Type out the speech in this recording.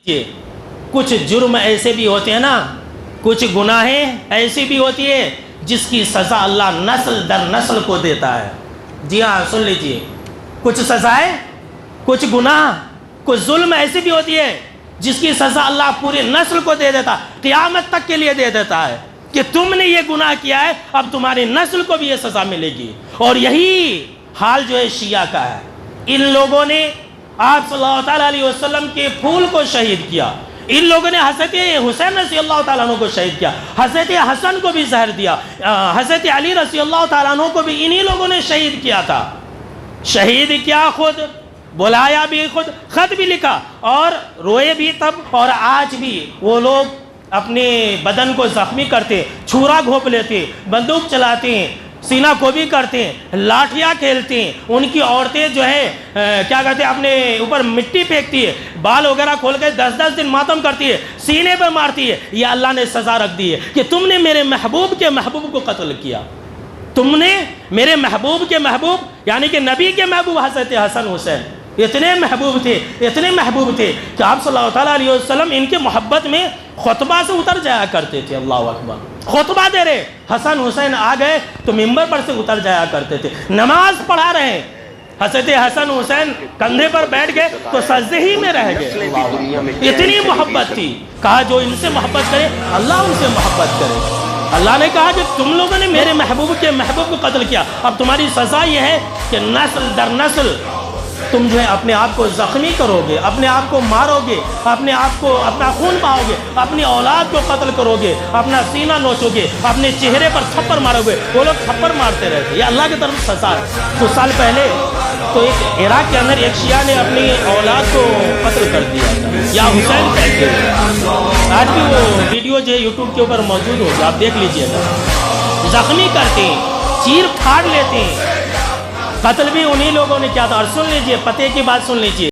کچھ جرم ایسے بھی ہوتے ہیں نا، کچھ گناہیں ایسی بھی ہوتی ہے جس کی سزا اللہ نسل در نسل کو دیتا ہے۔ جی ہاں، سن لیجئے، کچھ سزائیں، کچھ گناہ، کچھ ظلم ایسی بھی ہوتی ہے جس کی سزا اللہ پوری نسل کو دے دیتا، قیامت تک کے لیے دے دیتا ہے کہ تم نے یہ گناہ کیا ہے، اب تمہاری نسل کو بھی یہ سزا ملے گی۔ اور یہی حال جو ہے شیعہ کا ہے۔ ان لوگوں نے آپ صلی اللہ تعالیٰ علیہ وسلم کے پھول کو شہید کیا، ان لوگوں نے حضرت حسین رضی اللہ تعالیٰ عنہ کو شہید کیا، حضرت حسن کو بھی زہر دیا، حضرت علی رضی اللہ تعالیٰ عنہ کو بھی انہی لوگوں نے شہید کیا تھا۔ شہید کیا خود، بلایا بھی خود، خط بھی لکھا، اور روئے بھی تب، اور آج بھی وہ لوگ اپنے بدن کو زخمی کرتے، چھورا گھونپ لیتے، بندوق چلاتے ہیں، سینہ کو بھی کرتے ہیں، لاٹھیاں کھیلتے ہیں، ان کی عورتیں جو ہے کیا کہتے ہیں اپنے اوپر مٹی پھینکتی ہے، بال وغیرہ کھول کے 10 دن ماتم کرتی ہے، سینے پہ مارتی ہے۔ یہ اللہ نے سزا رکھ دی ہے کہ تم نے میرے محبوب کے محبوب کو قتل کیا، تم نے میرے محبوب کے محبوب یعنی کہ نبی کے محبوب حضرت حسن حسین اتنے محبوب تھے، اتنے محبوب تھے کہ آپ صلی اللہ تعالیٰ علیہ وسلم ان کے محبت میں خطبہ سے اتر جایا کرتے تھے۔ اللہ اکبر، خطبہ دے رہے، حسن حسین آ گئے تو ممبر پر سے اتر جایا کرتے تھے، نماز پڑھا رہے ہیں، حضرت حسن حسین کندھے پر بیٹھ گئے تو سجدے ہی میں رہ گئے۔ اتنی محبت تھی، کہا جو ان سے محبت کرے اللہ ان سے محبت کرے۔ اللہ نے کہا کہ تم لوگوں نے میرے محبوب کے محبوب کو قتل کیا، اب تمہاری سزا یہ ہے کہ نسل در نسل تم جو ہے اپنے آپ کو زخمی کرو گے، اپنے آپ کو مارو گے، اپنے آپ کو اپنا خون بہاؤ گے، اپنی اولاد کو قتل کرو گے، اپنا سینہ نوچو گے، اپنے چہرے پر تھپڑ مارو گے۔ وہ لوگ تھپڑ مارتے رہتے، یہ اللہ کی طرف سزا ہے۔ کچھ سال پہلے تو ایک عراق کے اندر ایک شیعہ نے اپنی اولاد کو قتل کر دیا تھا، یا حسین کہتے ہیں۔ آج بھی وہ ویڈیو جو ہے یوٹیوب کے اوپر موجود ہوگی، آپ دیکھ لیجئے گا۔ زخمی کرتے ہیں، چیر پھاڑ لیتے ہیں، قتل بھی انہی لوگوں نے کیا تھا۔ اور سن لیجئے، پتے کی بات سن لیجئے۔